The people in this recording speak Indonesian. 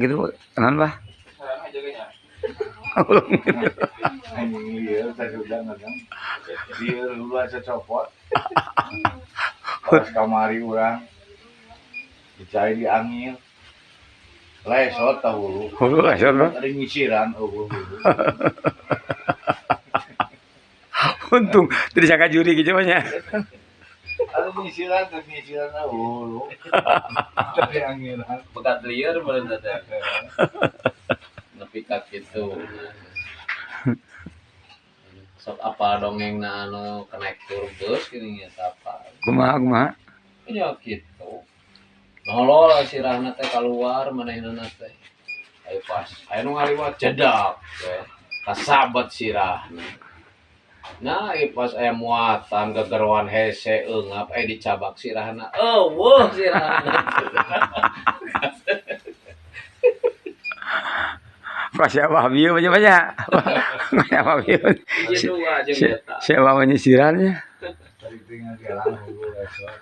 gitu tenan bah. Anjing dia saya sudah ngadang. Dia dulu aja copot. Pas kamari urang dicai di angin. Lesot tahu. Hulu lesot bro. Ada ngisiran hulu. Untung tidak jaga juri gitu banyak. Ada ngisiran hulu. Dari anginan. Bekat liar boleh ada. Nepi ka kitu. Sok apa dongeng na anu konektor bus gini nya apa. Kumaha. Ya kitu. Nolol sirahna teh keluar manehna teh. Ayo pas. Aya nu ngaliwat jedak teh. Kasabet sirahna. Nah, pas aya muatan gegeruan hese eungap dicabak sirahna. Eueuh sirahna. Pas siapa bieu banyak. Siapa bieu. Siapa menyisirannya. Tadi tinggal jalan hulu lesot.